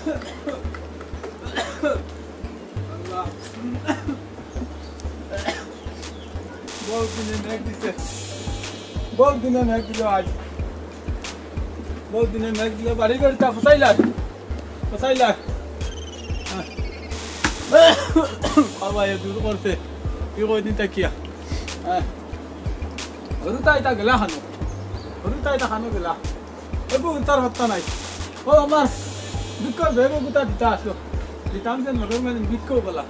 बहुत दिन में मैग दिया आज बहुत दिन में मैग दिया बारी करता फसाइला अब आया दूर करते ये कोई दिन तक किया रुता इता गला खानो गला अब उतर होता नहीं ओ हमार बिक्को बेगो गुता दिता आसलो दिताम से नगर में बिक्को बोला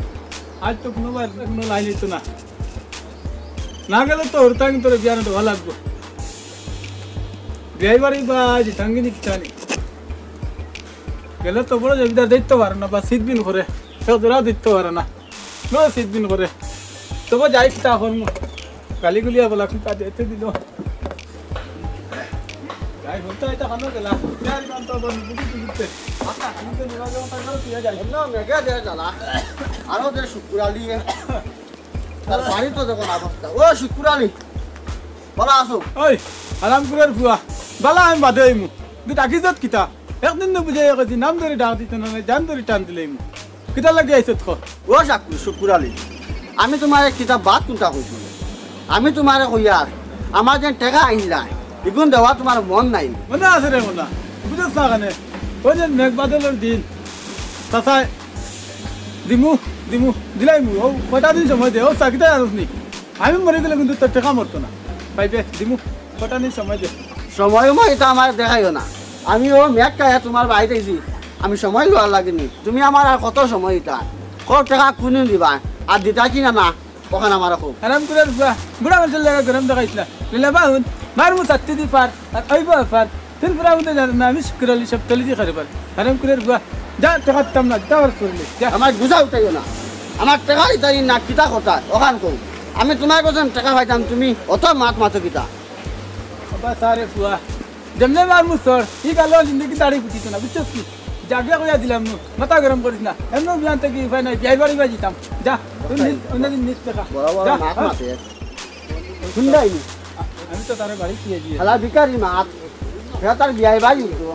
आज तो कोनो बार कोनो लाइली तो ना गलो तो उरतांग तोरे बियान तो वाला गो ड्राइवर बाज तंगिनी कितानी गलो तो बड़ो जमीदार दैत्य वारना बा सीध बिन करे तो दुरा दैत्य वारना नो सीध बिन करे तो वो जाई किता फोन गाली गुलिया बोला किता देते दिलो जाई होता है तो खानो गला यार काम तो बन बुझते आता हम तो निरा जो ता करो किया जाई ना मेगा दे जाला आरो दे शुक्राली তার বাড়ি তো দেখো অবস্থা ও শুকুরালি বলা আসো ওই আরাম করে ফুয়া বালা আমি বাদে আইমু তুই ডাকি যত কিতা একদিন ন বুঝে একদিন নাম ধরে ডাক দিতে না জান ধরে টান দিলেইমু কিতা লাগি আইছত খ ও শুকুরালি আমি তোমারে কিতা বাত কোনটা কইছি আমি তোমারে কইয়া আমার যে টাকা আইলা ইগুন দেওয়া তোমার মন নাই মনে আছে রে মনা বুঝছ না কানে ওই যে মেঘ বাদলের দিন তাছায় দিমু দিলাইমু ও কটা দিন সময় দে ও চাকিটা আরুসনি আমি মরে গেলে কিন্তু তোর টাকা মরতো না পাইবে দিমু কটা দিন সময় দে সময় এটা আমার দেখাইও না আমি ও মেঘ কায়া তোমার বাড়িতে আইছি আমি সময় লওয়ার লাগেনি তুমি আমার আর কত সময় এটা কত টাকা কোন দিবা আর দিতা কি না ওখানে আমার খুব আরাম করে বুড়া মানুষের লাগা গরম দেখাইছিলা লীলা বাহুন মারমু চাত্তি দি পার আর আইবা পার তিন বুড়া মধ্যে না আমি শুক্রালি সব তলি দি খারে পার আরাম করে যা টাকা তাম না যাওয়ার করলে আমার বুঝা উঠাইও না আমার টাকা ইতাই না কিতা কথা ওখান কই আমি তোমার কাছে টাকা পাইতাম তুমি অত মাত কিতা বাবা সারে ফুয়া জমনে মার মুসর ই গালো জিন্দগি দাড়ি ফুটিতো না বুঝছস কি জাগা কইয়া দিলাম মাথা গরম করিস না এমন বিয়ান থেকে ফাই নাই বিয়াই বাড়ি বাজিতাম যা তুমি অন্যদিন নিস টাকা বড় মাত মাতে হুন্ডাই আমি তো তারে বাড়ি দিয়ে দিই হালা ভিখারি মাত হে তার বিয়াই বাজি তো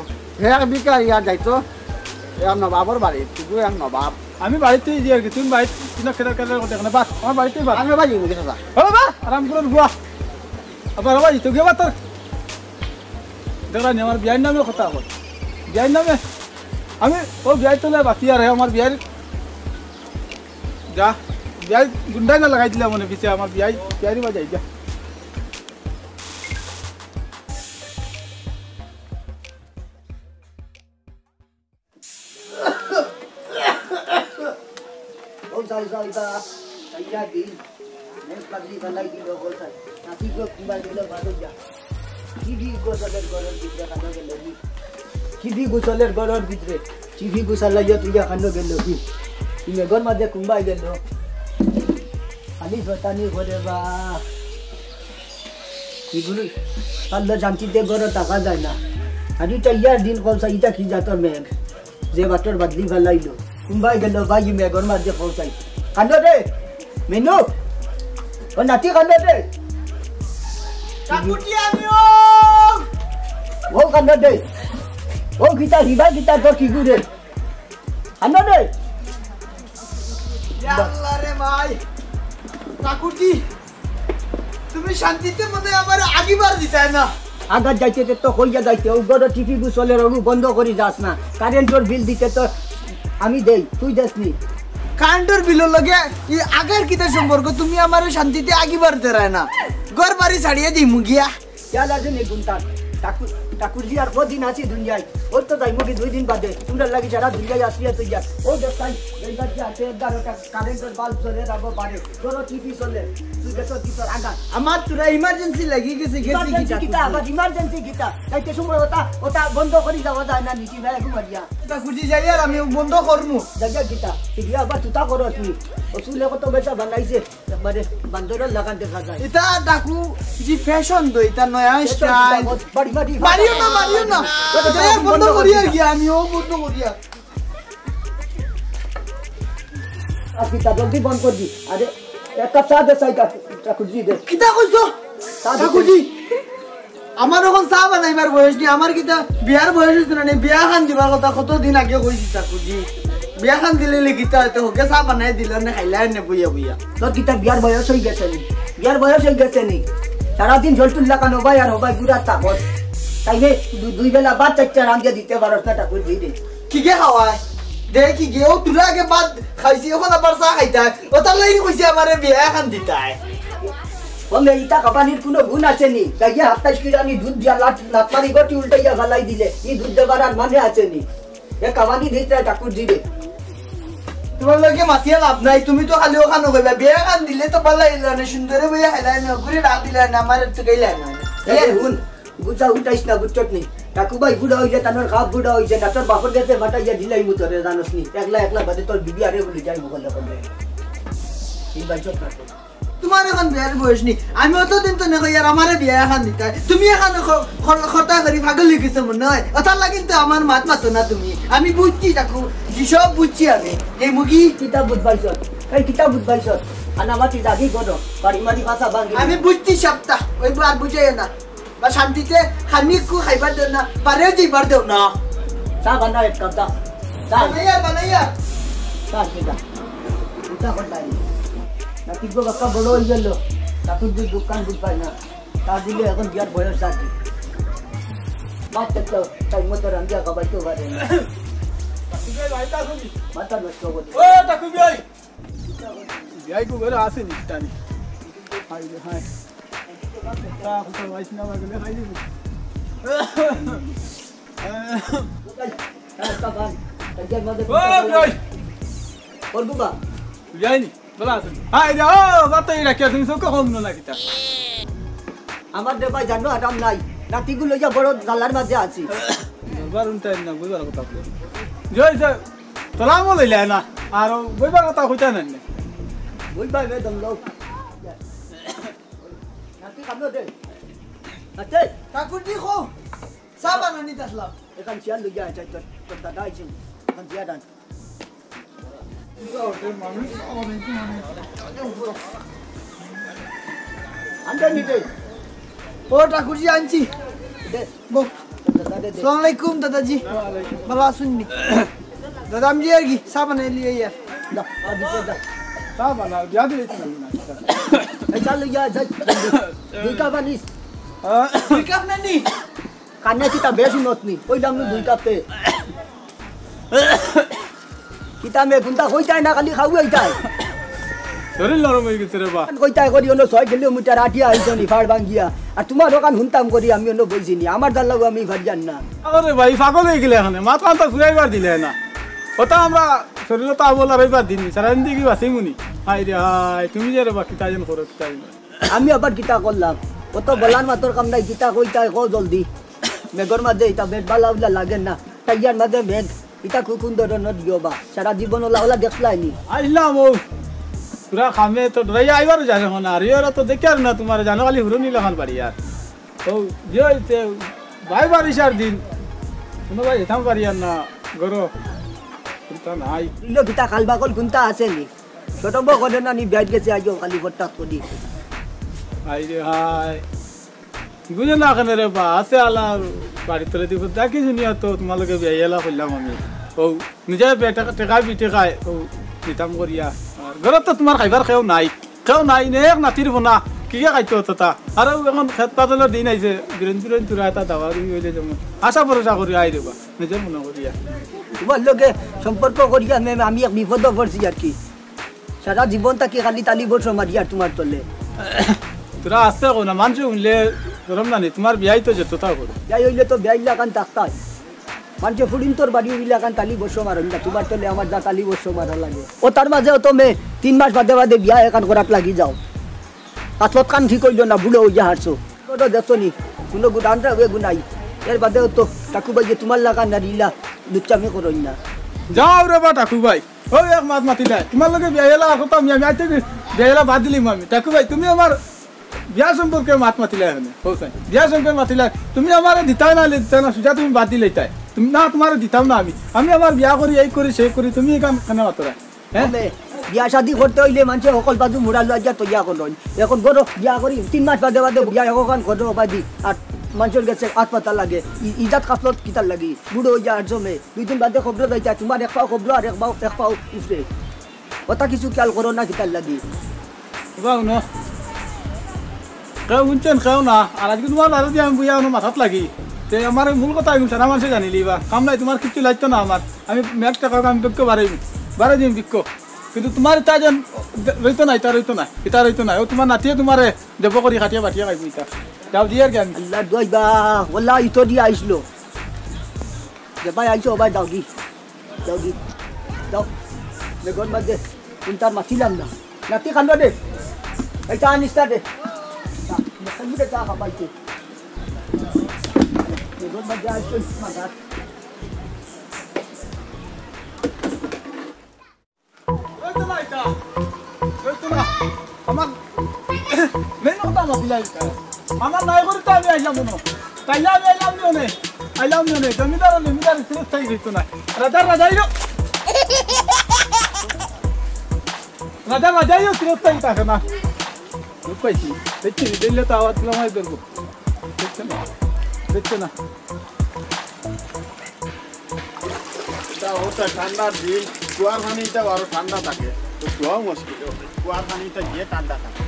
হে ভিখারি আর যাইতো এক নবাবর বাড়ি তুই এক নবাব আমি বাড়িতে দিয়ে আর কি তুমি বাড়ি কিনা খেদার খেদার কথা না বাস আমার বাড়িতেই বাস আমি বাজি মুখে সাদা ও বাবা আরাম করে বুয়া আবার বাজি তো গেবা তোর দেখলা নি আমার বিয়ার নামে কথা বল বিয়ার নামে আমি ও বিয়ার তোলে বাকি আর আমার বিয়ার যা বিয়ার গুন্ডাই না লাগাই দিলাম মনে পিছে আমার বিয়ারি বাজাই যা Salsa, saya di, nes pagi kalau di logo saya, nanti gua kembali dulu baru ya. Cibi gua saler goror gitu kan lagi lagi. Cibi gua saler goror gitu, cibi gua saler ya tuh ya kan lagi lagi. Ini gor macam kembali dulu. Anis bertani gua deh bah. Ibu ni, kalau janji deh goror tak ada na. Adi caya din kalau saya itu kijat orang, zebator badli kalau itu. Kumbai gelo bagi me gor mar je pahunchai kando de menu o nati kando de takuti amio wo kando de o kita riba kita to kigure kando de ya Allah re bhai takuti তুমি শান্তিতে মনে আমার আগিবার দিতাই না আগা যাইতে তো কইয়া যাইতে ও god TV গুছলের ওগু বন্ধ করি যাস না কারেন্টর বিল দিতে তো আমি দেই তুই দেসনি কারেন্টের বিলের লগে এই আগের কিতা সম্পর্ক তুমি আমারে শান্তিতে আগিবার দেরায় না ঘর বাড়ি ছাড়িয়ে দিই মুগিয়া চল আছে নে গুনতা ঠাকুরজি আর কদিন আছে দুনিয়ায় ওর তো যাই মুগি 2 দিন বাদে তোমরা লাগি যারা দুনিয়ায় আসিয়া তুই যা ও দেখতাই এইবার যে আছে 11টা কারেন্টের বাল্ব জ্বলে রাখবো পারে তোর টিভি চলে তুই দেখো কি তোর আগা আমার তোরা ইমার্জেন্সি লাগি গেছে কিটা আবার ইমার্জেন্সি কিটা তাইতে সময় ওটা বন্ধ করি যাওয়া যায় না নিচি ভাই ঘুমাইয়া ঠাকুরজি যাই আর আমি বন্ধ করমু জায়গা কিটা ঠিকই আবার তুতা করো তুই ওসুলে কত বেচা বানাইছে একবারে বান্দরের লাগান দেখা যায় এটা ডাকু জি ফ্যাশন দই এটা নয়া স্টাইল মারিও না যাই বন্ধ করিয়া গিয়া আমিও বন্ধ করিয়া আকিটা জলদি বন্ধ কর দি আরে একটা চা দে সাইটা ঠাকুরজি দে কিটা কইছো ঠাকুরজি আমার এখন চা বানাইবার বয়স নেই আমার কিতা বিয়ার বয়স হইছে না বিয়া খান দিবার কথা কতদিন আগে কইছি তাকু জি বিয়া খান দিলে কিতা হয়তো হোকে চা বানাই দিল না খাইলাই না বইয়া বইয়া তোর কিতা বিয়ার বয়স হয়ে গেছে নি বিয়ার বয়স হয়ে গেছে নি সারাদিন জলটুল লাগানো ভাই আর হবাই গুড়া তাপস তাইলে দুই বেলা বাদ চারটা রাঁধিয়ে দিতে পারস না ঠাকুর জি রে কি গে খাওয়ায় দেখি গেও তুলা আগে বাদ খাইছি এখন আবার চা খাইতায় ও তার লাগি কইছে আমারে বিয়া খান দিতায় বলে ইটা কাপানির কোনো গুণ আছে নি তাই 27 কিরানি দুধ দিয়া লাতমারি গটি উল্টাইয়া গালাই দিলে এই দুধ দেবার আর মানে আছে নি এ কামানি দিতে ঠাকুর জি রে তোমার লগে মাতিয়া লাভ নাই তুমি তো খালি ওখানে কইবা বিয়া খান দিলে তো ভালো হইলো না সুন্দরে বইয়া খাইলাই না ঘুরে ডাক দিলাই না আমার তো কইলাই না এ হুন গুছা উঠাইস না বুঝছত নি কাকু ভাই বুড়া হইছে তানোর খাপ বুড়া হইছে না তোর বাপর কাছে বাটাইয়া দিলাই মুতরে জানোস নি একলা একলা বাদে তোর বিবি আরে বলি যাই বলে বলে এই বাইচত না তোমার এখন বিয়ার বয়স নেই আমি অতদিন তো না কইয়ার আমারে বিয়া খান দিতাই তুমি এখন খরতা করি পাগল লিখেছো মনে হয় ওটার লাগি তো আমার মাত মাতো না তুমি আমি বুঝছি তাকু সব বুঝছি আমি এই মুগি কিতাব বুঝবাইছত এই কিতাব বুঝবাইছত আনামাতি জাগি গড় বাড়ি মারি ভাষা বাঙ্গি আমি বুঝছি সপ্তাহ ওই আর বুঝাই না বা শান্তিতে খানিকু খাইবার দেও না পারেও যাইবার দেও না চা বানা এক কাপ চা বানাইয়া চা কিটা উঠা করলাই না কিগো বাক্কা বড় হয়ে গেল ঠাকুর যে দোকান বুঝবাই না তা দিলে এখন বিয়ার বয়স আছে বাচ্চা তো তাই মতো রান্ধিয়া খাবাইতে পারে না মাথা নষ্ট করতে ও টাকু ভাই ভাই কো ঘরে আসে নি টানি হাই রে হাই তা কোথা ভাইস না গেলে খাই দিবি ও ভাই ওর বুবা যাইনি বলা আসে হাই রে ও বাতাই রাখি তুমি সব কম না কিতা আমার দে ভাই জানো আরাম নাই নাতিগুলো যা বড় জালার মাঝে আছি বারুন টাইম না বুঝবার কথা বলে জয় জয় তোলামো লইলে না আর বুঝবার কথা কইতা না বই ভাই বে দম লোক নাতি কামো দে নাতি ঠাকুরজি খো চা বানানি আসলাম এখান চিয়াল লইয়া আছে তোর দাদা আইছে এখান চিয়া দান আনতে নিতে ও ঠাকুরজি আনছি দে বো দাদা দে আসসালামু আলাইকুম দাদাজি ভালো আছেন নি দাদা আমি আর কি চা বানাই লিয়ে ইয়ার দা আর দিতে দা তা বানা বিয়া দিলে না এই চাল লইয়া যা দুই কাপ আনিস তুই কাপ নানি কান্না কিতা বেশি নতনি ওই দাম দুই কাপে কিতা মে গুন্তা কইতাই না খালি খাও হইতাই শরীর নরম হয়ে গেছে রে বা কইতাই করি অন্য 6 কিলোমিটার আটিয়া আইছনি ফাড় ভাঙ্গিয়া আর তোমার দোকান হুনতাম করি আমি অন্য বইছিনি আমার দাল লাগু আমি ভাত জান না আরে ভাই পাগল হয়ে গেলে এখানে মাথা তো ফুরাইবার দিলে না ওটা আমরা শরীরে তো বলা রইবার দিন সারাদিন দিকে বাসি মুনি হাই রে হাই তুমি যে রে বা কিতা যেন করো কিতা আমি আবার কিতা করলাম ও তো বলার মাতর কাম নাই কিতা কইতাই কো জলদি মেঘর মাঝে এটা বেড বালা উলা লাগে না টাইয়ার মাঝে মেঘ এটা খুব সুন্দর ন দিও বা সারা জীবন ওলা ওলা দেখলাইনি আইলাম ও পুরা খামে তো ডরাই আইবার জানে না আর এরা তো দেখে আর না তোমার জানো খালি হুরুনি লাগান বাড়ি আর তো যে ভাই বারিশার দিন কোনো ভাই এতাম পারি আর না গরো চিন্তা নাই ইলো কিতা খালবা কল গুনতা আছে নি ছোট বউ করে না নি ব্যাট গেছে আইও খালি ফটাক করি হাই রে হাই বুঝে না কেন রে বা আছে আলা বাড়ি তোলে দিব দেখি শুনিয়া তো তোমালোকে বিয়াইলা করলাম আমি ও নিজে বেটা টেকা বিটে খায় ও নিতাম করিয়া আর ঘরত তো তোমার খাইবার খেও নাই নে এক নাতির বনা কি খাইতো তোতা আর এখন খেত পাতলের দিন আইছে বিরেন তুরা এটা দাওয়া হইলে যেমন আশা ভরসা করি আই দেবা নিজে মনে করিয়া তোমার লোকে সম্পর্ক করিয়া আমি এক বিপদ পড়ছি আর কি সারা জীবন তাকে খালি তালি বসো মারি আর তোমার তলে তোরা আসতে কো না মানুষ শুনলে গরম না নি তোমার বিয়াই তো যেত তা করো যাই হইলে তো বিয়াই লাগান তাকাই মানুষে ফুড়িন তোর বাড়ি হইলে এখন তালি বসো মারো না তোমার তলে আমার যা তালি বসো মারা লাগে ও তার মাঝে তো মে 3 মাস বাদে বাদে বিয়া একান করাত লাগি যাও পাঁচত কান ঠিক হইল না বুড়ো হইয়া হারছো তো দেখছো নি কোনো গুণানটা ওই গুণাই এর বাদে তো কাকু ভাই যে তোমার লাগা না রিলা লুচ্চামি করো না যাও রে বা টাকু ভাই ও এক মাত মাতিলে তোমার লগে বিয়াইলা কথা আমি আইতে বিয়াইলা বাদ দিলিম আমি টাকু ভাই তুমি আমার বিয়া সম্পর্কে মাত মাতিলে এখানে হোসাই বিয়া সম্পর্কে মাতিলে তুমি আমারে দিতাই না সুজা তুমি বাদ দিলে তাই তুমি না তোমার দিতাম না আমি আমার বিয়া করি এই করি সেই করি তুমি এই কাম কেন মাতরা হ্যাঁ বিয়া শাদি করতে হইলে মানুষের সকল বাজু মুড়া লইয়া তৈয়া করল এখন গরো বিয়া করি 3 মাস বাদে বাদে বিয়া এখন গরো বাদি আর মানুষের কাছে হাসপাতাল লাগে ইজাত কাফলত কিতার লাগি বুড়ো হয়ে যায় জমে 2 দিন বাদে খবর যাইতা তোমার এক পাও খবর আর এক পাও উফরে ওটা কিছু খেয়াল করো না কিতার লাগি বাউ ন কেউ শুনছেন কেউ না আর আজকে তোমার আর দিয়ে আমি বুঝা মাথাত লাগি তে আমার মূল কথা আমি সারা মানুষে জানিলি বা কাম নাই তোমার কিছু লাগতো না আমার আমি মেঘ টাকা আমি বিক্ষ বাড়াই দিন বিক্ষ কিন্তু তোমার তা যেন রইতো নাই তা রইতো নাই ইতা রইতো নাই ও তোমার নাতিয়ে তোমারে দেব করি খাটিয়া বাটিয়া খাইব ইতা যাও দিয়ে আর জ্ঞান আল্লাহ দইবা ওলা ইতো দিয়ে আইসলো যে ভাই আইসো ভাই দাও দি দাও বেগন বাদে চিন্তার মাছিলাম না নাতি খান্ড দে এই চা নিস্তা দে খান্ডে চা খাবাইছে বেগন বাদে আইসো মাগাত রইতো না ইতা রইতো না আমার মেন কথা মাছিলাই আমার নাই করে তো আমি আইলাম না তাই আমি আইলাম নিও জমিদার সিলেট থাই রইতো না রাজাইও সিলেট থাই থাকে না পাইছি দেখছি দিলে তো আওয়াজ লামাই দেবো দেখছে না ওটা ঠান্ডার দিন কুয়ার পানিটা আরো ঠান্ডা থাকে তো কুয়াও মুশকিল কুয়ার পানিটা গিয়ে ঠান্ডা থাকে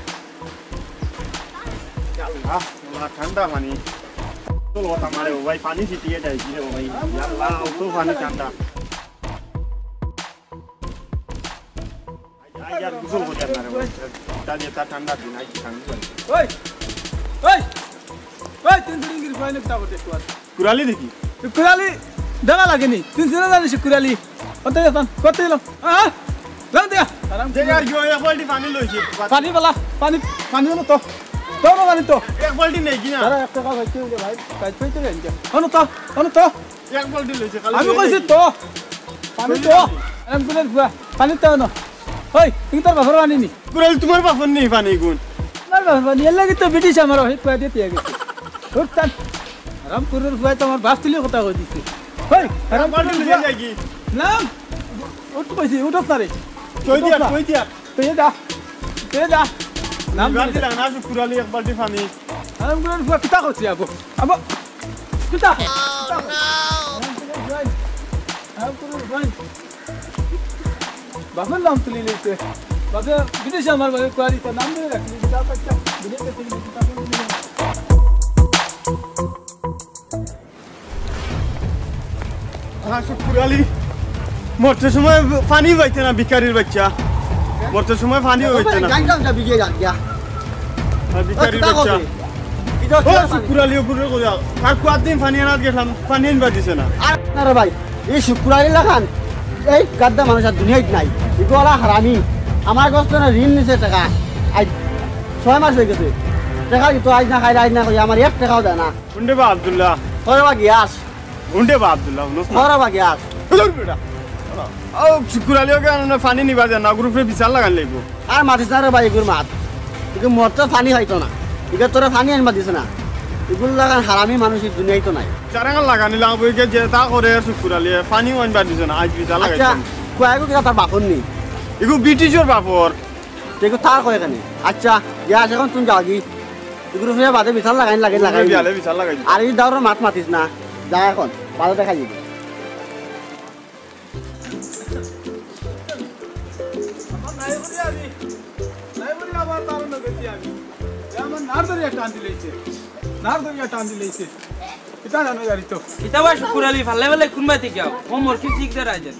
ঠান্ডা পানি চলো আমারে ভাই পানি ছিটিয়ে যায় কি রে ভাই আল্লাহ তো পানি ঠান্ডা यार गुसल हो जाता है ताजे ता ठंडा दिन आई ठंडा ओए तीन दिन की फाइल लगता होते तो कुराली देखी कुराली दगा लागेनी तीन दिन जाने से कुराली होते जाता करते लो हां जान दिया आराम दे यार यो एक बाल्टी पानी लो छे पानी वाला पानी नो तो पानी तो एक बाल्टी नहीं की ना अरे एक टका बच्चे हो भाई काज पे चले इनके होनो तो एक बाल्टी लो छे আমি কইছি তো পানি তো আরাম করে পানি তো না ওই তুমি তোর বাবার পানি নি कुराली तुम्हारे पास नहीं पानी गुण না বাবা নি লাগি তো ব্রিটিশ আমার হই কই দিতে গেছে উঠতান আরাম করে ফুয়া তো আমার বাপ তুলি কথা কই দিছে ওই আরাম बाल्टी ले जाएगी না উঠ কইছি উঠছ না রে कोई दिया তুই যা নাম बाल्टी लाना है कुराली एक बाल्टी पानी আরাম করে ফুয়া কিতা কইছি আবো কিতা বাবার নাম তুলি লেছে বাবা বিদেশ আমার বাবা কোয়ারি তা নাম ধরে রাখলি যা বাচ্চা বিদেশে তুলি কিতা বলি हां सो कुराली मरते समय पानी बचते ना भिखारीर बच्चा मरते समय पानी बचते ना গান গান বিজে যান কিয়া भिखारीर बच्चा ओ सो कुराली ऊपर को जा আর কত দিন পানি আনা গেলাম পানি আনবা দিছে না আর না রে ভাই এই শুক্রবারে লাগান এই গাদ্দা মানুষ আর দুনিয়ায় নাই এগুলা হারামি আমার কষ্ট না ঋণ নিছে টাকা আজ 6 মাস হয়ে গেছে টাকা তো আজ না খাই আজ না কই আমার 1 টাকাও দেয় না উন্ডে বা আব্দুল্লাহ তোর বা গ্যাস উন্ডে বা আব্দুল্লাহ নুস তোর বা গ্যাস দূর বেটা ও কুরালি ওকে না পানি নিবা দেন না গ্রুপে বিচার লাগান লাগবো আর মাতিস না রে ভাই এগুর মাত এগুলো মরতে পানি হয়তো না এগুলো তোরা পানি আনবা দিছ না এগুলো লাগান হারামি মানুষ এই দুনিয়ায় তো নাই চারাঙ্গা লাগানি লাগবো কে যে তা করে কুরালি পানি আনবা দিছে না আজ বিচার আচ্ছা লাগাইছেন কয়েকও কিনা তার বাপন নেই এগু ব্রিটিশের বাপর দেখো তার কয় এখানে আচ্ছা গ্যাস এখন তুমি যাও কি এগুলো ফিরে বাদে বিশাল লাগাই লাগাই বিয়ালে বিচার লাগাই আর এই দাওর মাত মাতিস না যা এখন ভালো দেখা যাবে কিতাবা শুকুরালি ফালে ফালে কোনবা থেকে ও মোর কি ঠিক দে রাজেন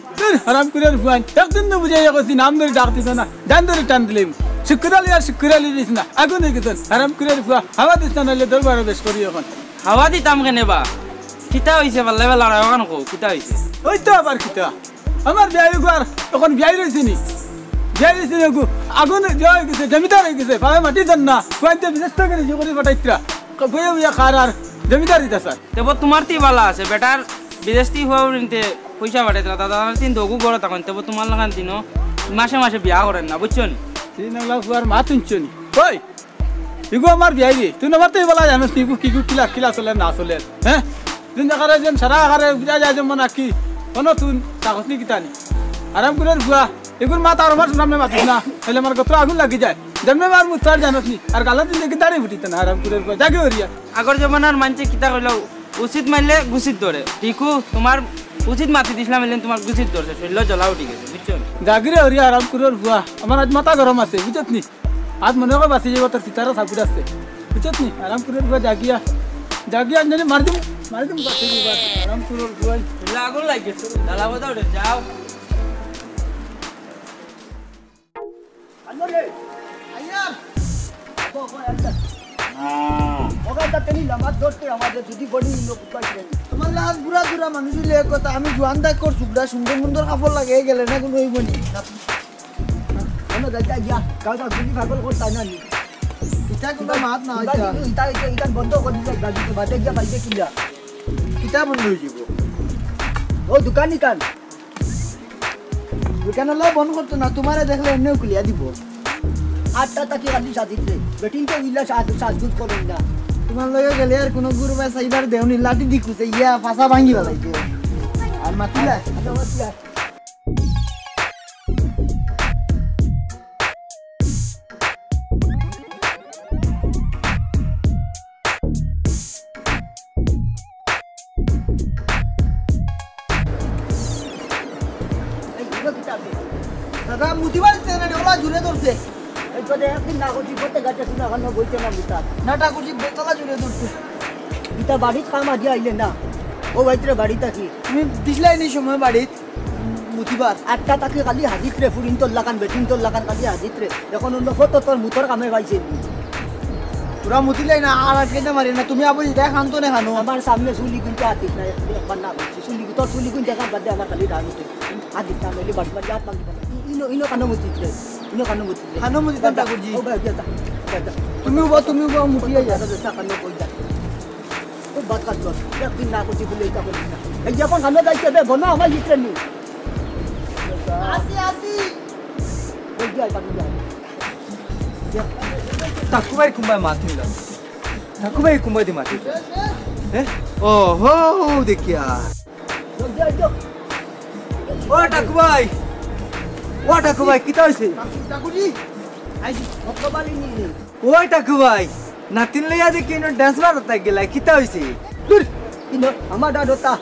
আরাম করে ফুয়ান একদিন না বুঝাই গেছি নাম ধরে ডাক দিছ না ডান ধরে টান দিলে শুকুরালি দিস না আগুন দিছ আরাম করে ফুয়া হাওয়া দিছ না নালে দরবারে বেশ করি এখন হাওয়া দিতাম কেনে বা কিতা হইছে ফালে ফালে আর এখন কো কিতা হইছে ওই তো আবার কিতা আমার বিয়াই গুয়ার তখন বিয়াই রইছে নি বিয়াই রইছে না গো আগুন জয় গেছে জমিদার হয়ে গেছে ফালে মাটি দেন না কোয়ান্তে বিশেষ করে যে করে ফাটাইত্রা কইয়া বিয়া খারার জমিদারি দাসা তেব তোমার তি বালা আছে বেটার বিদেশি হওয়া নিতে পয়সা বাড়াইতরা দাদা তিন দগু বড় তখন তেব তোমার লাগান দিনো মাসে মাসে বিয়া করেন না বুঝছো নি 3 লাখ আর মা তুনছনি কই ইগো আমার বিয়াই রে তুই না মারতেই বলা জানিস তুই কি কিলা চলে না চলে হ্যাঁ দিন দেখারে যেন সারা আকারে বিয়া যায় যেমন কি কোনো তুই কাগজনি কিতানি আরাম করে বুয়া এগুর মা তার আমার সামনে মাতিস না তাহলে আমার কত আগুন লাগি যায় জন্মে মার মুতার জানত নি আর গালা দিলে কি দাঁড়িয়ে ফুটিতে না আরাম করে জাগে হরিয়া আগর জমানার মানুষে কিতা কইলো উচিত মানলে গুছিত ধরে ঠিকু তোমার উচিত মাতি দিছিলাম এলেন তোমার গুছিত ধরছে শরীর জ্বলাও ঠিক আছে বুঝছো জাগিরে হরিয়া আরাম করে ভুয়া আমার আজ মাথা গরম আছে বুঝত নি আজ মনে হয় বাঁচি যাব তোর সিতারা সাপুর আছে বুঝত নি আরাম করে ভুয়া জাগিয়া জাগিয়া জানি মার দিম বাঁচি যাব আরাম করে ভুয়া আগুন লাগে জ্বালাবো দাও যাও আনরে আইয়ার ও একটা ওগাটা তেনি লামাত ধরতে আমাদের যদি বডি লোক পাইছেন তোমার লাল বুড়া বুড়া মানুষ হইলে এক কথা আমি জোয়ান দাগ কর সুগড়া সুন্দর সুন্দর কাপড় লাগে গেলে না কোনো হইব নি কোনো দাইতা গিয়া কাউটা গুলি পাগল করতাই না নি ইটা কোনো মাত না হইতা ইটা বন্ধ করে দিলে গাড়ি তো বাদে গিয়া পাইছে কিলা কিতা বন্ধ হয়ে যাব ও দোকানি কান দোকানওয়ালা বন্ধ করতো না তোমারে দেখলে এমনিও খুলিয়া দিব 8টা তাকি খালি সাজিতে বেটিং তো ইল্লা সাজগুজ করেন না তোমার লগে গেলে আর কোনো গুরু ভাই সাইবার দেওনি লাঠি দিকুছে ইয়া ফাঁসা ভাঙি ফেলাইছে আর মাতিলা আচ্ছা বসিয়া দাদা মুতিবার না ওলা জুড়ে ধরছে এই তো একদিন না করছি প্রত্যেক গাছে শুনে এখন বলছে না মুতা নাটা করছি বেতলা জুড়ে ধরছে ইটা বাড়িত কাম আজি আইলে না ও বাইত্রে বাড়িতে কি তুমি দিছলাই নি সময় বাড়িত মুতিবার 8টা তাকি খালি হাজিত্রে ফুরিন তোর লাগান বেটিং তোর লাগান খালি হাজিত্রে এখন অন্য ফটো তোর মুতর কামে পাইছে তোরা মুতিলাই না আর কেটে মারি না তুমি আবার এটা খান তো না খানো আমার সামনে চুলি কিন্তু হাতিস না একবার না বলছি চুলি তোর চুলি কিন্তু দেখা বাদে আমার খালি ধানুতে হাতিস না মেলি বাস বাস হাত মাগি ইনো কানো মুতিত্রে ইনো কানো মুতিত্রে খানো মুতিতাম ঠাকুরজি ও ভাই এটা তুমি মুতিয়ে যা দাদা কানো কই যা ও বাত কাট কর একদিন না করছি বলে এটা করিস না এই যখন কানো যাইতে দে বনা আমার ইত্রে নি আসি ওই যাই কানো যাই takubai kumbai matila takubai kumbai di mati eh oh ho dekhiya ওই যাই তো o takubai kita hoise Thakurji আইছি কতবারই নি o takubai natin laya dekhi no dance marata gela kita hoise দূর ইনো আমার দাদা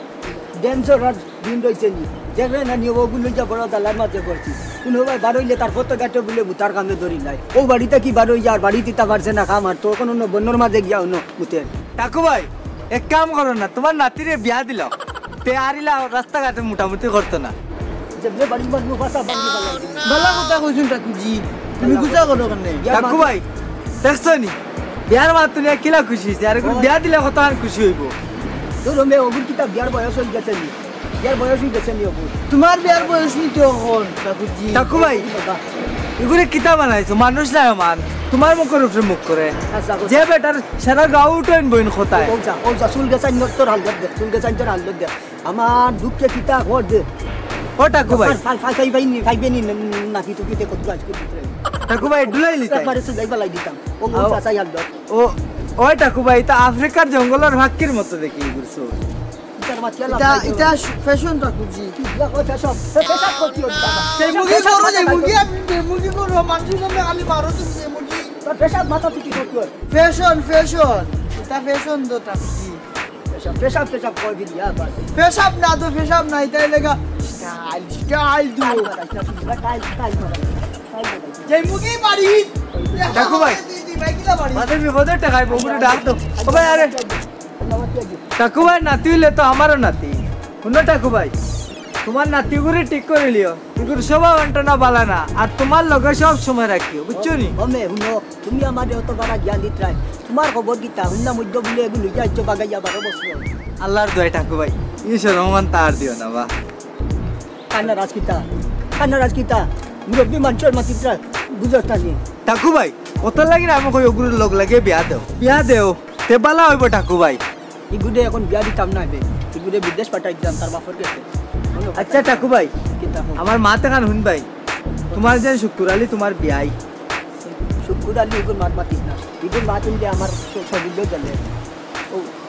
ড্যান্সার দিন রইছে নি দেখলে না নিও ওগুলো যা বড় দালার মাঝে করছি কোনো ভাই বারইলে তার ফটো গাটে বলে মুতার কামে ধরি নাই ও বাড়িতে কি বারই যার বাড়িতে তা পারছে না খাম আর তো কোন বন্যর মাঝে গিয়া অন্য মুতে takubai ek কাম করো না তোমার নাতিরে বিয়া দিল তে আরিলা রাস্তা ঘাটে মোটামুটি করতো না যে বাড়ি মাঝ মুফাসা বাঙ্গি বালাই ভালো কথা কইছুন ঠাকুরজি তুমি গুছা করো কেনে takubai দেখছো নি বিয়ার মাত তুমি কিলা খুশি হইছে আর বিয়া দিলে কত আর খুশি হইব তোর মে ওগুর কিতা বিয়ার বয়স হয়ে গেছে নি বিয়ার বয়স হয়ে গেছে নি ওগুর তোমার বিয়ার বয়স নি তো এখন ঠাকুরজি takubai এগুলো কিতা বানাইছো মানুষ না মান তোমার মুখের উপরে মুখ করে যে বেটার সারা গাঁও উঠেন বইন খোতায় ওজা চুল গেছাই তোর হাল দে চুল গেছাই তোর হাল দে আমার দুঃখে কিতা ঘর দে ও টাকুবাই ফাইবেনি নাকি তুই তে কত কাজ করতে টাকুবাই ডুলাই লিতা একবারে সুদাই বালাই দিতাম ও চাচাই হাল দে ও ওই টাকুবাই তা আফ্রিকার জঙ্গলের ভাক্কির মতো দেখি ঘুরছো এটা ফ্যাশন ঠাকুরজি পেশাব করছি সেই মুরগি করো মানুষের সামনে খালি মারো তুমি সেই মুরগি তোর পেশাব মাথা থেকে করতে ফ্যাশন এটা ফ্যাশন তো ঠাকুরজি পেশাব কই দিলি আবার ফেসাব না এটা লেগা স্টাইল দু যেই মুরগি বাড়ি টাকুবাই মাদের বিপদের টাকায় বগুড়ে ডাক দো ও ভাই আরে টাকুবাই নাতি হইলে তো আমারও নাতি শুনো টাকুবাই তোমার নাতিগুলি ঠিক করে লিও এগুলো সবাই অন্টনা বালা না আর তোমার লগে সব সময় রাখিও বুঝছো নি ওমে শুনো তুমি আমাদের অত বড় জ্ঞান দিত রাই তোমার খবর গীতা হুন্না মধ্য বলে এগুলো যাইছ বাগাইয়া 12 বছর আল্লাহর দয়া টাকুবাই ঈশ্বর রহমান তার দিও না বা কান্না রাজকিতা মুরব্বী মানুষের মাতিত্রা বুঝতা নি টাকুবাই কত লাগি না আমাকে ওগুলোর লগ লাগে বিয়া দেও তে বালা হইব টাকুবাই ইগুদে এখন বিয়া দিতাম না বে ইগুদে বিদেশ পাঠাই দিতাম তার বাপর কাছে আচ্ছা টাকুবাই কিতা আমার মাতে কান শুন ভাই তোমার যে শুক্রালি তোমার বিয়াই শুক্র আলী ইগুর মাত মাতিস না ইগুর মাত দিলে আমার সবিল্য চলে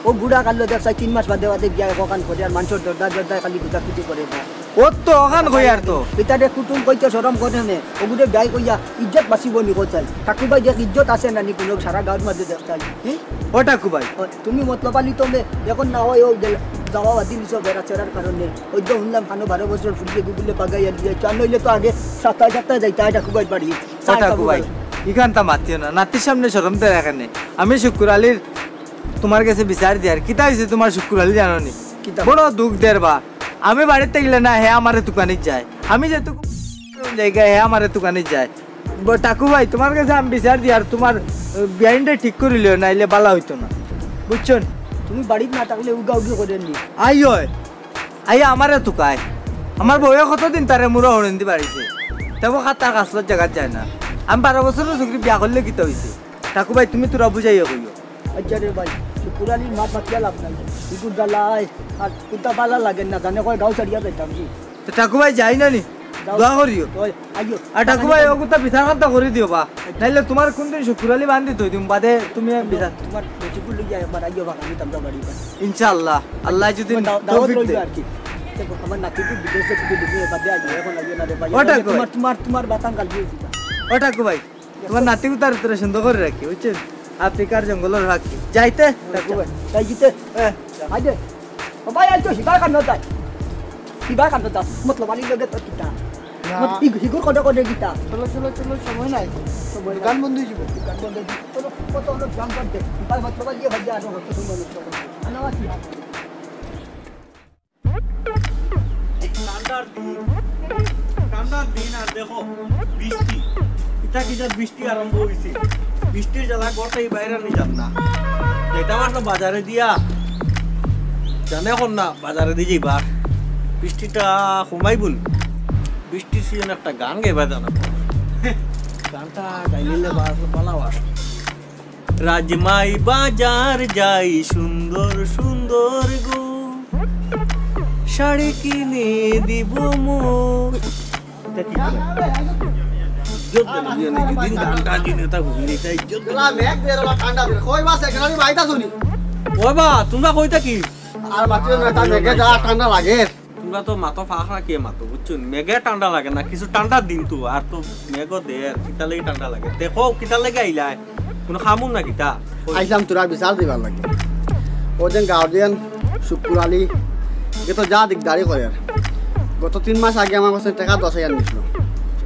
ও ও বুড়া কালো দেখছাই 3 মাস বাদে বাদে বিয়া ককান করে আর মানুষের দরদায় খালি গুটাকুটি করে না ও তো ওখান কই আর তো পিতারে কুটুম কইতে শরম করে নে ওগুদে বিয়াই কইয়া ইজ্জত বাঁচিব নি কোথায় ঠাকুর ভাই যে ইজ্জত আছে না নি কোনো সারা গাঁৱৰ মাঝে দেখছাই ও টাকু ভাই তুমি মতলব আলি তুমি এখন না হয় ও যাওয়া বাদি নিছো বেড়া চেরার কারণে ওই যে শুনলাম 12 বছর ফুলিয়ে গুগলে বাগাইয়া দিয়ে চান নইলে তো আগে সাতায় যাইতে ঠাকু ভাই বাড়ি টাকু ভাই ইখানটা মাতিও না নাতির সামনে শরম তো রাখেন আমি শুক্র আলীর তোমার কাছে বিচার দিয়ার কিতা হয়েছে তোমার শুক্র আলী জানো নি বড় দুঃখ দের বা আমি বাড়িতে গেলে না হে আমার দোকানে যায় আমি যেটুকু জায়গায় হে আমার দোকানে যায় টাকু ভাই তোমার কাছে আমি বিচার দিয়ার তোমার বিয়াইনটা ঠিক করিল নাইলে বালা হইতো না বুঝছো তুমি বাড়িতে না থাকলে উগা উগি করেন নি আই আমারে তুকায় আমার বউয়ে কতদিন তারে মুরা হরেন্দি বাড়িছে তেমন খাতার কাছলত জায়গাত যায় না আমি 12 বছরের চুকরি বিয়া করলে কিতা হয়েছে টাকু ভাই তুমি তোরা বুঝাইয়া কইও আচ্ছা রে ভাই পুরালির মাত মাতিয়া লাভ নাই ইটু জ্বালায় আর কুত্তা পালা লাগে না জানে কয় গাঁও ছাড়িয়া যাইতাম কি তো টাকু ভাই যাই না নি দোয়া করিও আইও আর টাকু ভাই ও কুত্তা বিচার খাতা করে দিও বা নাইলে তোমার কোনদিন শুক্রালি বান্ধি থই দিম বাদে তুমি বিচার তোমার বেটিকুল লইয়া একবার আইও বা আমি তোমরা বাড়ি বা ইনশাআল্লাহ আল্লাহ যদি তৌফিক দেয় আর কি আমার নাতিকে বিদেশে থেকে দিবে বাদে আইও এখন আইও না রে ভাই তোমার বাতান কাল দিয়েছি ও টাকু ভাই তোমার নাতি কুতার ভিতরে সুন্দর করে রাখি বুঝছেন আফ্রিকার জঙ্গলের রাখি যাইতে টাকু ভাই তাই জিতে আইদে ও ভাই আইতো শিকার কান্ন তাই শিকার কান্ন তা মতলব আলি লগে তো কিটা হিগুর কত গীতা চলো সময় নাই গান বন্ধ হয়ে যাবো গান বন্ধ চলো কত লোক গান করতে তাই মতলব দিয়ে ভাই যা হতো তোমার লোক আনাওয়া কি ঠান্ডার দিন আর দেখো বৃষ্টি এটা কি বৃষ্টি আরম্ভ হয়েছে বৃষ্টির জ্বালা গোটাই বাইরে নিয়ে যান না এটা আমার তো বাজারে দিয়া জানে এখন না বাজারে দিয়ে যাইবার বৃষ্টিটা কমাইবুন বৃষ্টির সিজন একটা গান গাইবা জানা গানটা গাইলে ভালো আস রাজমাই বাজার যাই সুন্দর সুন্দর গো শাড়ি কিনে দিব মোর গানটা দিনে তা ঘুমিয়ে তাই মেঘ দিয়ে ঠান্ডা দিন কই মাস এখানে বাইতা শুনি বাবা তোমরা কইতা কি আর মাত্র না মেঘে যা ঠান্ডা লাগে তোমরা তো মাথা ফাঁকা কে মাতো বুঝছো মেঘে ঠান্ডা লাগে না কিছু ঠান্ডার দিন তো আর তো মেঘ দের কিতা লাগে ঠান্ডা লাগে দেখো কিতা লাগে আইলাই কোনো খামুন না কিতা আইলাম তোরা বিচার দিবার লাগে ও যেন গার্ডিয়ান শুক্র আলী এ তো যা দিকদারি করে আর গত 3 মাস আগে আমার কাছে টাকা 10,000 নিছিল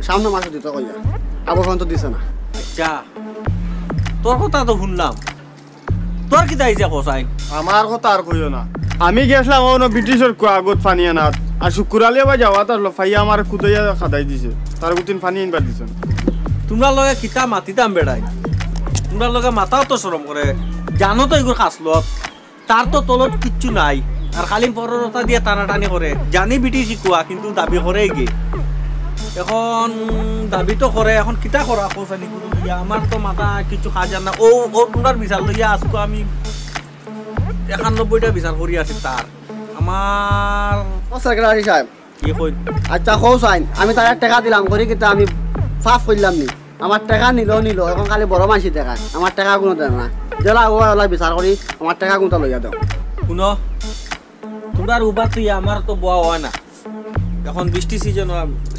সামনে মাসে দিতে কইয়া আবার ফোন তো দিছে না আচ্ছা তোর কথা তো শুনলাম তোর কি দাইছে কোসাই আমার কথা আর কইও না আমি গেছিলাম ওনো ব্রিটিশের আগত পানি আনাত আর শুক্রালে বা যাওয়া তার ফাইয়া আমার কুদাইয়া খাদাই দিছে তার গুতিন পানি আনবার দিছেন তোমরা লগে কিতা মাতিতাম বেড়াই তোমরা লগে মাথাও তো শরম করে জানো তো এগুলো খাসলত তার তো তলত কিচ্ছু নাই আর খালি পররতা দিয়ে টানাটানি করে জানি বিটি শিকুয়া কিন্তু দাবি করে গে এখন দাবি তো করে এখন কিতা করা কোসানি গুরু দিয়া আমার তো মাথা কিছু খাজার না ও তোমার বিচার লইয়া আসুক আমি 91টা বিচার করি আছি তার আমার ও সেক্রেটারি সাহেব কি কই আচ্ছা কও সাইন আমি তার টাকা দিলাম করি কিন্তু আমি ফাফ করলাম নি আমার টাকা নিল এখন খালি বড় মানসি টাকা আমার টাকা কোনো দেন না জেলা ওলা বিচার করি আমার টাকা কোনটা লইয়া দাও শুনো তোমরা উবার তুই আমার তো বোয়া হয় না এখন বৃষ্টি সিজন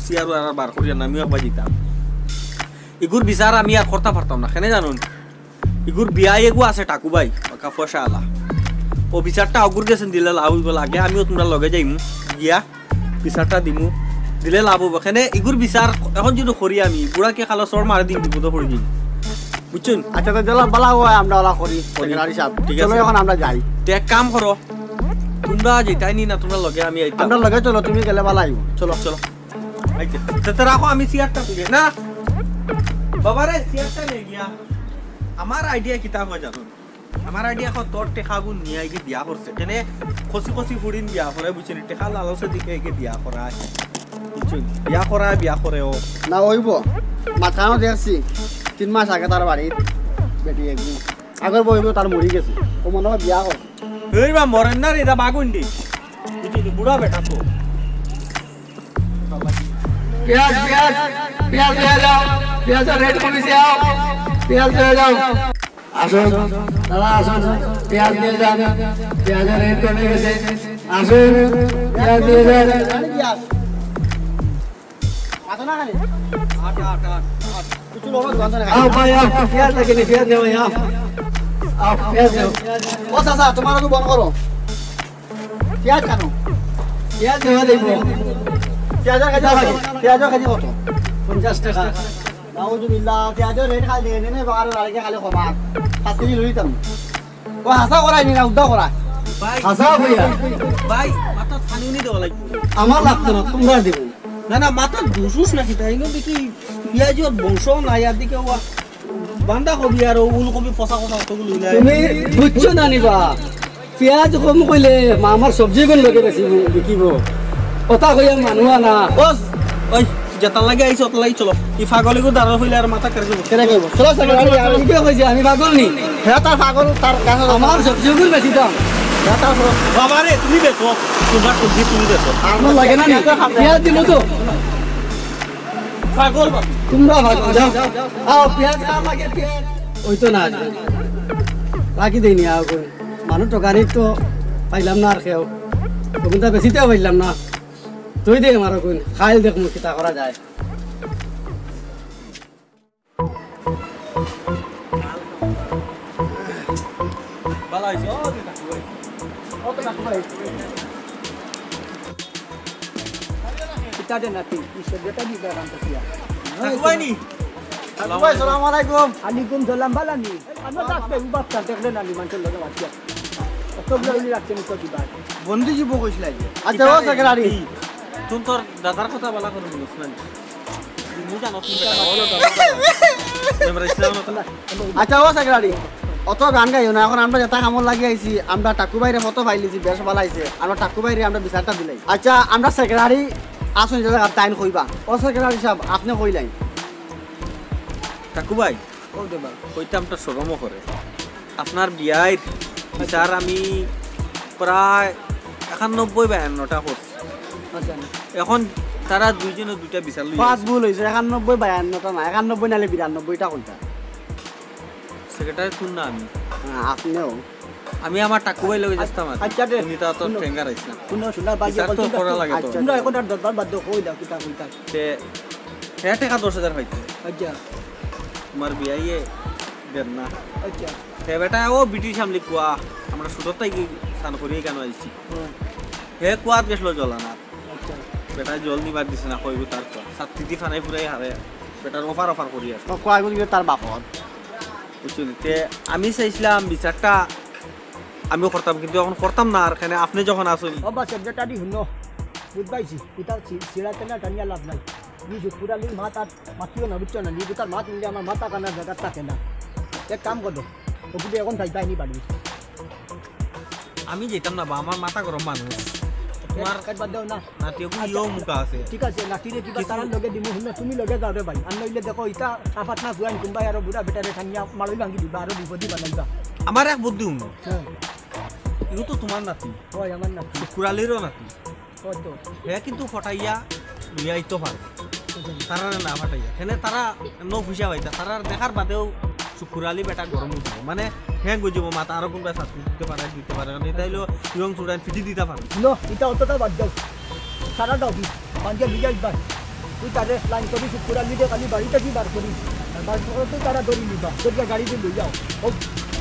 সিয়ার আর বার করি না আমিও একবার দিতাম ইগুর বিচার আমি আর করতে পারতাম না কেন জানুন ইগুর বিয়া এগু আছে টাকু ভাই টাকা পয়সা আলা ও বিচারটা অগুর গেছেন দিলে লাভ হইব লাগে আমিও তোমরা লগে যাইমু গিয়া বিচারটা দিমু দিলে লাভ হবো কেন ইগুর বিচার এখন যদি করি আমি বুড়াকে খালো চর মারি দিন বিপদ পড়ে যাই বুঝছেন আচ্ছা তো জেলা বালা হয় আমরা ওলা করি সেক্রেটারি সাহেব ঠিক চলো আছে এখন আমরা যাই তো এক কাম করো তোমরা যেটাই নি না তোমরা লগে আমি আইতাম আমরা লগে চলো তুমি গেলে বালা আইব চলো চলো আইতে তো রাখো আমি চেয়ারটা তুলে না বাবারে চেয়ারটা নিয়ে গিয়া আমার আইডিয়া কিতাব হয় জানো আমার আইডিয়া এখন তোর টেকাগুন নিয়ে গিয়ে বিয়া করছে কেনে খসি খসি ফুড়িন বিয়া করে বুঝছেন টেকা লালসে দিকে গিয়ে বিয়া করা বুঝছেন বিয়া করে ও না হইব মাথানো দেখছি 3 মাস আগে তার বাড়ির বেটি একদিন আগর বইব তার মরি গেছে ও মনে হয় বিয়া করছে এই বা মরেন না রে এটা বাগুন দি বুঝলি বুড়া বেটা তো পেঁয়াজ দিয়ে যাও পেঁয়াজ রেড পুলিশে যাও পেঁয়াজ দিয়ে যাও আসুন দাদা আসুন পেঁয়াজ দিয়ে যান পেঁয়াজের রেট কমে গেছে আসুন পেঁয়াজ দিয়ে যান आओ भाई आप प्याज लगे नहीं प्याज दे भाई आप प्याज दो ও চাচা তোমার তো বন্ধ করো পেঁয়াজ কেন प्याज देवा देबो পেঁয়াজের কেজি কত 50 টাকা নাউজুবিল্লাহ পেঁয়াজের রেট খালি দিয়ে নে বাগারে লাগে খালি কমা 5 কেজি লইতাম ও হাসা করাই নি না উদ্দা করা ভাই হাসা ভাইয়া ভাই মাথা পানি নি দেওয়া লাগবে আমার লাগতো না তোমরা দেবো না না মাথা দুসুস নাকি তাই না দেখি পেঁয়াজের বংশ নাই আর দিকে বান্ধা কবি আর উলকবি ফসা ফসা কতগুলো তুমি বুঝছো না নিবা পেঁয়াজ কম কইলে আমার সবজি কোন লগে বেশি বিকিব কথা কইয়া মানুহ না বস ওই যেতান লাগে আইছো অত লাগি চলো ই ফাগলিগো দাঁড়া হইলে আর মাথা কেড়ে যাবো কেন কইব চলো সেক্রেটারি আমি কি কইছি আমি পাগল নি হে তার পাগল তার কাছে আমার সবজি কোন বেশি দাম বাবা রে তুমি দেখো তোমার সবজি তুমি দেখো আমার লাগে না নি পেঁয়াজ দিল তো পাগল বাবা তোমরা ভাগো যাও আও পেঁয়াজ কার লাগে পেঁয়াজ ওই তো না রাখি দেইনি আও কই মানুষ টকারি তো পাইলাম না আর খেও কোনটা বেশিতেও পাইলাম না তুই দে আমার কোন খাইল দেখ মুখ কিতা করা যায় ভালো আইছো কিতা দে নাতি সেটা দি বারাম তসিয়া তাকুবাইনি ভাই আসসালামু আলাইকুম আলাইকুম সালাম বালানি আমরা ডাকতে উবাপ তা দেখলে না মানুষের লগে বাচ্চা কত বলি রাখছে নি তো দিবা বন্ধু জীব কইছিলা আচ্ছা ও সেক্রেটারি তুমি তোর দাদার কথা বলা করো বুঝছ না তুমি জানো তুমি বেটা হলো আমরা ইসলাম না আচ্ছা ও সেক্রেটারি অত গান গাইও না এখন আমরা যেটা কামল লাগি আইছি আমরা টাকু বাইরে ফটো ফাইলিছি বেশ ভালো আইছে আমরা টাকু বাইরে আমরা বিচারটা দিলাই আচ্ছা আমরা সেক্রেটারি আসুন যে জায়গা টাইম কইবা ও সেক্রেটারি সাহেব আপনি কইলাই তাকুবাই ও দেবা কইতামটা শরমও করে আপনার বিয়ায় বিচার আমি প্রায় 91-52টা করছি আচ্ছা এখন তারা দুইজনে দুইটা বিচার লই পাঁচ ভুল হয়েছে 91-52টা না 91 নালে 92টা কইতা সেক্রেটারি শুন না আমি আপনিও আমি আমার টাকুবাই লগে যাস্তাম আচ্ছা দে তুমি তা তো ঠেঙ্গার আইছ না শুনো শোনা বাজে বিচার তো করা লাগে তো। তোমরা এখন আর দরবার বাদ দাও কই দাও কিতা কইতা তে হে টাকা 10,000 পাইতে আচ্ছা তোমার বিয়াইয়ে দেন না আচ্ছা হে বেটা ও ব্রিটিশ আমলি কুয়া আমরা সুদরতাই কি স্নান করিয়ে কেন আইছি হে কুয়াত গেছিল জলা না আচ্ছা বেটা জল নিবার দিছে না কইব তার কুয়া সাত্তি দি ফানাই ফুরাই হারে বেটার অফার করি আছে কয়েকগুলো তার বাপত বুঝলি তে আমি চাইছিলাম বিচারটা আমিও করতাম কিন্তু এখন করতাম না আর এখানে আপনি যখন আসুন ও বা সেক্রেটারি হুনো বুঝবাইছি কিতা সিরাতে না টানিয়া লাভ নাই নি পুরা লিন মাথা মাতিও না বুঝছো না নি তার মাত মিলে আমার মাথা কানা জায়গা থাকে না এক কাম করো ও কিন্তু এখন যাইতাই নি পারবি আমি যেতাম না বা আমার মাথা গরম মানুষ তোমার কাট বাদ দাও না নাতিও ইও মুখা আছে ঠিক আছে নাতিরে কিবা তারার লগে দিমু হুনো তুমি লগে যাও রে ভাই আর নইলে দেখো ইটা সাফাত না বুয়ান কুম্বাই আর বুড়া বেটারে ঠানিয়া মারই ভাঙি দিবা আর বিপদি বানাইবা আমার এক বুদ্ধি উন্ন হ্যাঁ ইও তো তোমার নাতি ওই আমার না কুড়ালিরও নাতি ওই তো হে কিন্তু ফটাইয়া লইয়া আইতো পারে তারা না ফাটাইয়া এখানে তারা নো ফুসা পাইতা তারা দেখার বাদেও কুড়ালি বেটা গরম উঠব মানে হ্যাঁ গুজিব মাথা আরো কোনবা ছাত্রী দিতে পারে কারণ এটাইলো ইয়ং স্টুডেন্ট ফিটি দিতে পারে নো ইটা অতটা বাদ দাও সারা দাও দি পাঁচে বিজাই বার তুই তারে লাইন করি পুরা লিডে খালি বাড়িতে কি বার করি আর বার করে তুই তারা দড়ি নিবা তোর গাড়ি দিয়ে লই যাও ও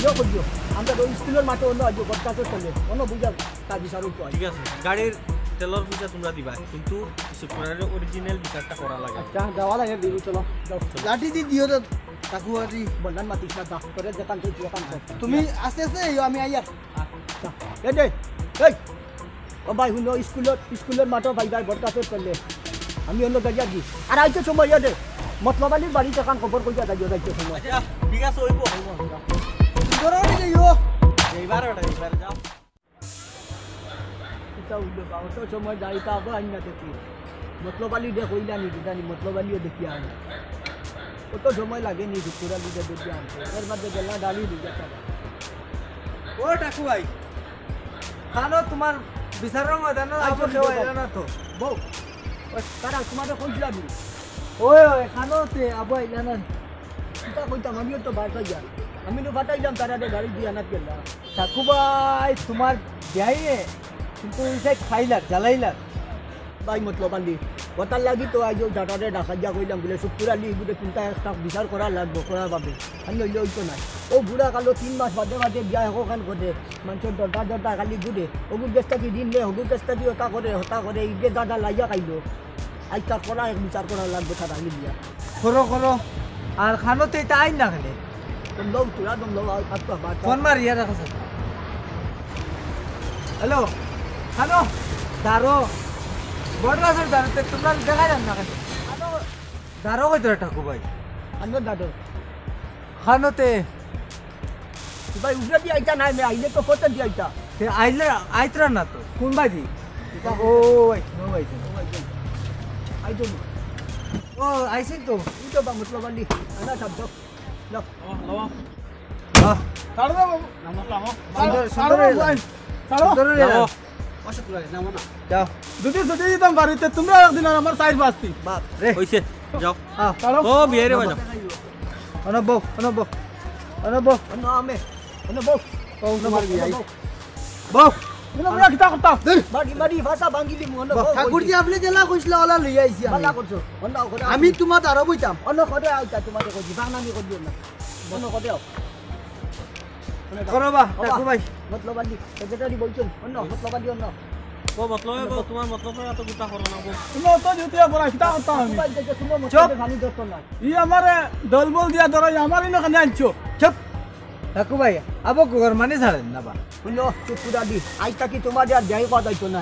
ইয়ে করিও আমরা ওই স্কুলের মাঠে অন্য আজ বটকাতে চলে অন্য বুঝা তার বিচারও তো ঠিক আছে গাড়ির তেলর পয়সা তোমরা দিবা কিন্তু শুক্রবারের অরিজিনাল বিচারটা করা লাগে আচ্ছা যাওয়া লাগে দিবি চলো যাও লাঠি দি দিও তো কাকু আছি বললাম মাতিস না দা করে দেখান তুই দেখান তুমি আস্তে আস্তে আমি আইয়া এই দে এই ও ভাই হুনো স্কুলের মাঠে ভাই ভাই বটকাতে চলে আমি অন্য গাড়িয়া দি আর আইতে সময় দে মতলবালির বাড়িতে কান খবর কইয়া যাইও যাইতে সময় আচ্ছা ঠিক আছে হইব ধরো নি যাইও এইবার যাও এটা উঠবে পাও তো সময় যাইতা আবার আইনা দেখি মতলবালি দে কইলা নি জানি মতলবালিও দেখি আর কত সময় লাগে নি পুরা লিডে দেখি আর এর মধ্যে গেলা ডালি দিতে ও টাকু ভাই খানো তোমার বিচারের ময়দান আবো খেওয়া এলা না তো বউ ও তারা তোমাদের কইলা নি ওই ওই খানো তে আবো এলা না এটা কইতা মানিও তো বাড়তা যা আমি নো ফাটাইলাম তারা গাড়ি দিয়ে আনা পেলা ঠাকু ভাই তোমার বিয়াইয়ে কিন্তু ইসাই খাইলার জ্বালাইলার ভাই মতলব আলি ওটার লাগি তো আজ ডাটারে ডাকা দিয়া কইলাম বলে শুক্র আলি বুড়ে চিন্তা একটা বিচার করা লাগবো করার বাবে আর নইলে ওই তো নাই ও বুড়া কালো 3 মাস বাদে বাদে বিয়া এখন করে মানুষের দরটা খালি ঘুরে ওগুর দেশটা কি দিন নে ওগুর দেশটা কি হতা করে ইগে দাদা লাইয়া খাইলো আজ তার করা এক বিচার করা লাগবে তারা মিলিয়া করো আর খানোতে এটা আইন না খেলে तुम लोग आपका बात ফোন মারিয়া রাখো হ্যালো খানো দারো বড় আছে দারোতে তোমরা দেখা যান না কেন দারো কই তোরা ঠাকু ভাই अंदर दादो খানোতে भाई उधर भी आइता ना मैं आइले तो फोटो दिया आइता তে আইলে আইতরা না তো কোন ভাই দি ও ভাই নো ভাই आई तो ও আইছিন তো ये तो मतलब वाली आना सब दो लो হ্যাঁ ছাড়ো না বাবু সুন্দর অসুবিধা নাই নামো না যাও যদি দিতাম বাড়িতে তোমরা একদিন আর আমার সাইড বাঁচতি বাপ রে হইছে যাও হ্যাঁ ছাড়ো ও বিয়ে রে বাজা অনব अन्ना हमें अन्ना बो ও তোমার বিয়াই बो তোমরা কিতা করতা मारी भाषा बांगिली मुन्न बो ঠাকুরজি আপনি জেলা কইছিল ওলা লই আইছি বালা করছো অন্য করে আমি তোমার আরো বইতাম অন্য করে আইতা তোমাদের কই বাংলানি কই দিও না অন্য করে আও করো বা ঠাকু ভাই मतलब वाली সেক্রেটারি বলছেন অন্য मतलब वाली অন্য ও মতলবে বউ তোমার মতলবে এত গুটা করো না বউ তোমরা তো জুতিয়া পড়া কিতা করতা আমি ভাই দেখে তুমি চুপ। মতলব জানি দরতো না ই আমারে দলবল দিয়া ধরাই আমার ইনো কানে আনছো চুপ ঠাকু ভাই আবো ঘর মানে ছাড়েন না বা শুনো চুপ করে দি আজ তাকি তোমার আর যাই কথা হইতো না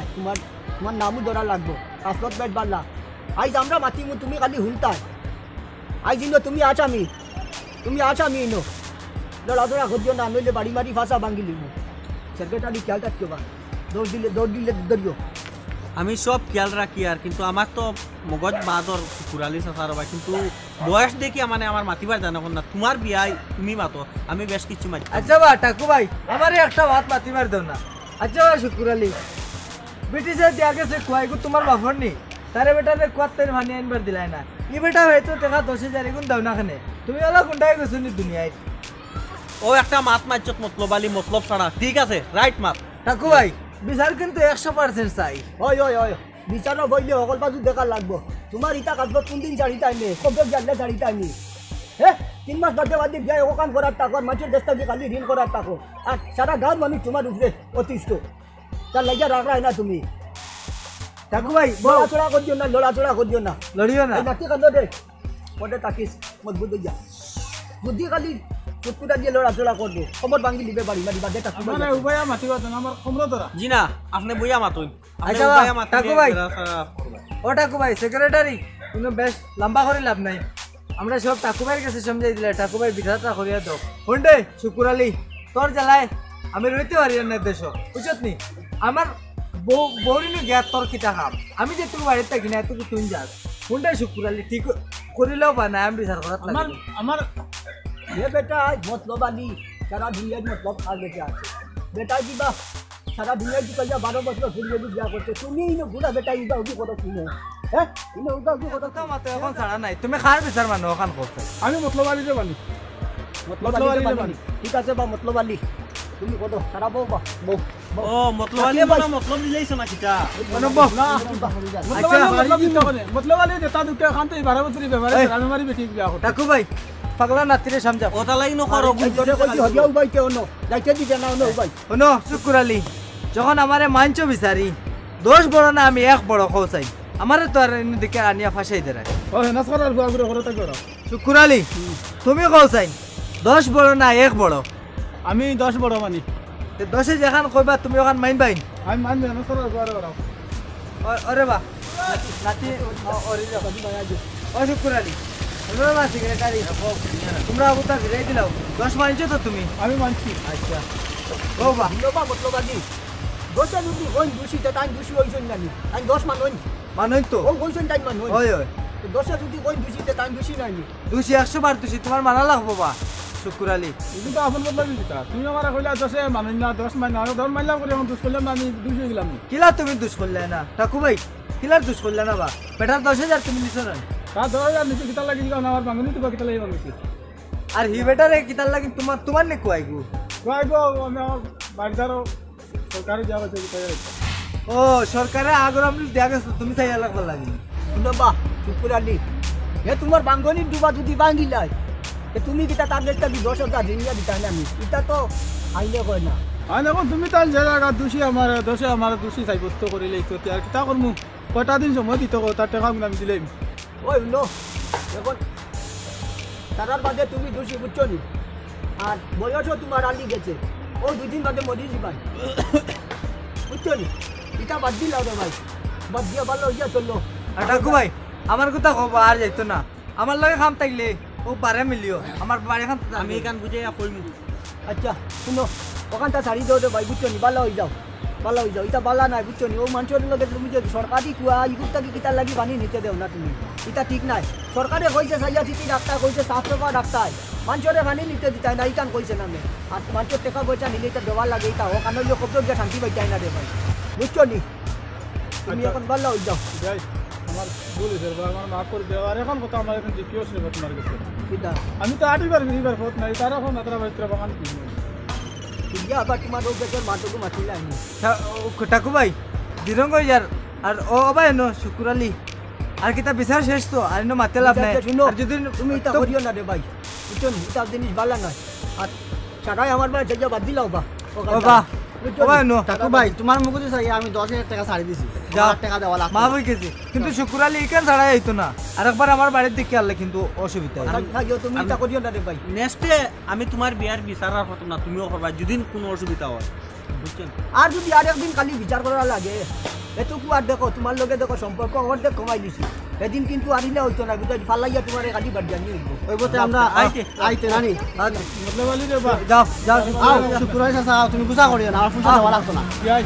তোমার নামও ধরা লাগবো আসলত বেট বাল্লা আজ আমরা মাতিমু তুমি খালি হুলতা আজ ইনো তুমি আচামি ইনো লড়াদড়া করদিও না নইলে বাড়ি মারি ভাষা ভাঙ্গি লিবো সেক্রেটারি খেয়াল রাখছো বা দৌড় দিলে ধরিও আমি সব খেয়াল রাখি আর কিন্তু আমার তো মগজ বাদর কুরালি সাসার ভাই কিন্তু বয়স দেখি মানে আমার মাতিবার জানা না তোমার বিয়াই তুমি মাতো আমি বেশ কিছু মাতি আচ্ছা বা ঠাকু ভাই আমারে একটা বাত মাতিবার দাও না আচ্ছা বা শুকুর আলী ব্রিটিশের দিয়ে আগে সে খুয়াইগু তোমার বাফর নি তারে বেটারে কোয়াত্তের ভানি আনবার দিলাই না ই বেটা হয়তো টাকা 10,000 এগুন দাও না খানে তুমি ওলা গুন্ডাই গেছো নি দুনিয়ায় ও একটা মাত মাইচত মতলব আলী মতলব ছাড়া ঠিক আছে রাইট মাত ঠাকু ভাই বিচার কিন্তু 100% চাই ওই বিচারও বইলে সকল বাজু দেখা লাগবো তোমার ইটা কাটবো কোন দিন জানিতা আইনে কবে জানলে জানিতা আইনি হ্যাঁ 3 মাস বাদে বিয়া ওখান করার টাকা মানুষের দেশটা দিয়ে খালি ঋণ করার টাকা আর সারা গাঁর মানুষ তোমার উপরে অতিষ্ঠ তার লাগিয়া রাখা না তুমি ঠাকু ভাই লড়াচড়া করদিও না লড়িও না এই নাকি কান্দ দে ওটা তাকিস মজবুত হয়ে যা বুদ্ধি খালি কুটকুটা দিয়ে লড়াচড়া করবো খবর ভাঙ্গি লিবে বাড়ি মারি বাদে টাকা মানে উভয়া মাতিবা তো আমার কমরা ধরা জি না আপনি বইয়া মাতুন আচ্ছা বা, ঠাকু ভাই। ও ঠাকু ভাই সেক্রেটারি কোনো বেশ লম্বা করে লাভ নাই আমরা সব ঠাকু ভাইয়ের কাছে সমঝাই দিলে ঠাকু ভাই বিধাতা করিয়া দাও হুন্ডে শুকুর আলী তোর জ্বালায় আমি রইতে পারি না দেশ বুঝত নি আমার বউরিনি জ্ঞাত তোর কিটা খাম আমি যে তুমি বাড়িতে থাকি না তুই তুই যাস হুন্ডে শুকুর আলী ঠিক করিলেও বা না আমি বিচার করার আমার ये बेटा मतलब आली सारा दुनिया मतलब आ लेके आते बेटा जी बा सारा दुनिया की कल 12 बছর ঘুরিয়ে দি বিয়া করতে তুমি ইনো বুড়া বেটা ইবা উঠি কথা শুনে হ্যাঁ ইনো উঠি কথা কথা মাতে এখন ছাড়া নাই তুমি খার বিচার মানুষ ওখান করতে আমি মতলব আলী যে বানি मतलब आली মানি ঠিক আছে বা मतलब आली তুমি কত সারা বউ বা বউ ও মতলব আলী মানে মতলব দিলেইছ না কিটা না মতলব আলী যেটা দুটা খানতে 12 বছরের ব্যাপারে আমি মারি বেটি বিয়া করতে ঠাকু ভাই পাগলা নাতিরে সমঝাও ওটা লাগি নকরো তোরে কই হদিয়া উবাই কে অন্য যাইতে দিতে না অন্য উবাই শোনো শুকুর আলী যখন আমারে মাঞ্চ বিচারি 10 বড় না আমি 1 বড় খাও চাই আমারে তো আর দিকে আনিয়া ফাঁসাই দেয় ও নাস করার গুয়া করে তাই করো শুকুর আলী তুমি খাও চাই 10 বড় না 1 বড় আমি 10 বড় মানি 10 যেখান কইবা তুমি ওখান মাইন বাইন আমি মানবে নাস করার গুয়া করে আরে বা নাতি ওরে যা ও শুকুর আলী হলো না সেক্রেটারি তোমরা আবুতা ফিরাই দিলাও 10 মানছো তো তুমি আমি মানছি আচ্ছা ও বা বা मतलब आली দোষে যদি ওই দোষীতে টাইম দোষী হইছেন জানি আমি 10 মান হই মানুষ তো ও হইছেন টাইম মান হই ওই ওই দোষে যদি ওই দোষীতে টাইম দোষী নাই 200 বার তুই তোমার মানা লাগবো বা শুকুর আলী কিন্তু আপন বদলা দিতা তুমি আমার কইলা 10 মানি না 10 মানি না 10 মানলাম করে আমি 10 করলাম আমি 200 গেলাম কিলা তুমি দুষ করলে না ঠাকু ভাই কিলার দুষ করলে না বা বেটার 10,000 তুমি নিছো না তা 10,000 নিচে কিতা লাগি দিলাম আমার বাঙালি তো কিতা লাগি বাঙালি আর হি বেটারে কিতার লাগি তোমার নে কয় গো কয় গো আমি আমার বাড়িদারও সরকারি যাওয়া থেকে তৈরি ও সরকারে আগর আমল দেয়া গেছে তুমি চাই লাগবার লাগি শুনো বা চুপুর আলী এ তোমার বাঙ্গনির ডুবা যদি ভাঙিলাই এ তুমি কিতা তার লেখটা দি 10,000 ঋণিয়া দিতা না আমি এটা তো আইলে কয় না আমি এখন তুমি তার জায়গা দোষী আমার দোষী সাব্যস্ত করে লেছো আর কিতা করমু কয়টা দিন সময় দিতে তার টাকা আমি দিলাম ওই নো এখন তারার বাদে তুমি দোষী বুঝছো নি আর বয়সও তোমার আলি গেছে ও 2 দিন বাদে মরি যাবাই বুঝছো নি এটা বাদ দিলাও রে ভাই বাদ দিয়া ভালো হইয়া চললো আর ডাকু ভাই আমার কথা কব আর যাইতো না আমার লগে খাম থাকলে ও পারে মিলিও আমার বাড়ি খাম আমি এখান বুঝে কইমু আচ্ছা শুনো ওখানটা ছাড়ি দাও রে ভাই বুঝছো নি ভালো হয়ে যাও এটা বালা নাই বুঝছো নি ও মানুষের লগে তুমি যদি সরকারি কুয়া ইগুতাকে কিতার লাগি বানিয়ে নিতে দেও না তুমি এটা ঠিক নাই সরকারে কইছে সাইয়া চিঠি ডাক্তার কইছে 700 টাকা ডাক্তার মানুষের বানিয়ে নিতে দিতাই না ইটান কইছে না আর মানুষের টাকা পয়সা নিলে এটা দেওয়ার লাগে এটা ও কারণ লোক কত গিয়ে শান্তি পাইতাই না রে ভাই বুঝছো নি তুমি এখন ভালো হয়ে যাও যাই আমার ভুল হয়েছে আমার মাফ করে দেওয়া আর এখন কথা আমার এখন জিজ্ঞেস নেব তোমার কাছে কিটা আমি তো 8 বার 20 বার ফোট নাই তার এখন মাত্রা বাইত্রা বাগান কিনবো ইয়া আবার তোমার রোগ বেচার মাটুকু মাতিলে আমি টাকু ভাই দিরঙ্গ ইয়ার আর ও ভাই নো শুকুরালি আর কিতা বিচার শেষ তো আর নো মাতে লাভ নাই শুনো আর যদি তুমি এটা করিও না রে ভাই বুঝছো নি এটা জিনিস ভালো নয় আর ছাড়াই আমার বাড়ি যাইয়া বাদ দিলাও বা ও বা ও ভাই নো টাকু ভাই তোমার মুখে চাই আমি 10,000 টাকা ছাড়ি দিছি যাও। 1,000 টাকা দেওয়া লাগবে মা বই কেজি কিন্তু শুকুরালি ইকান ছাড়াই হইতো না আর একবার আমার বাড়ির দিকে আনলে কিন্তু অসুবিধা থাকিও তুমি এটা করিও না রে ভাই নেক্সটে আমি তোমার বিয়ার বিচার করতাম না তুমিও করবা যদি কোনো অসুবিধা হয় বুঝছেন আর যদি আর একদিন খালি বিচার করা লাগে এটুকু আর দেখো তোমার লগে দেখো সম্পর্ক অর্ধেক কমাই দিছি এদিন কিন্তু আনিলে হইতো না কিন্তু ফালাইয়া তোমার গাড়ি বাড়ি জানি ওই বলতে আমরা আইতে রানি মতলব আলি রে বা যাও যাও আও শুক্রবার তুমি গুছা করিও না আমার পয়সা দেওয়া লাগতো না যাই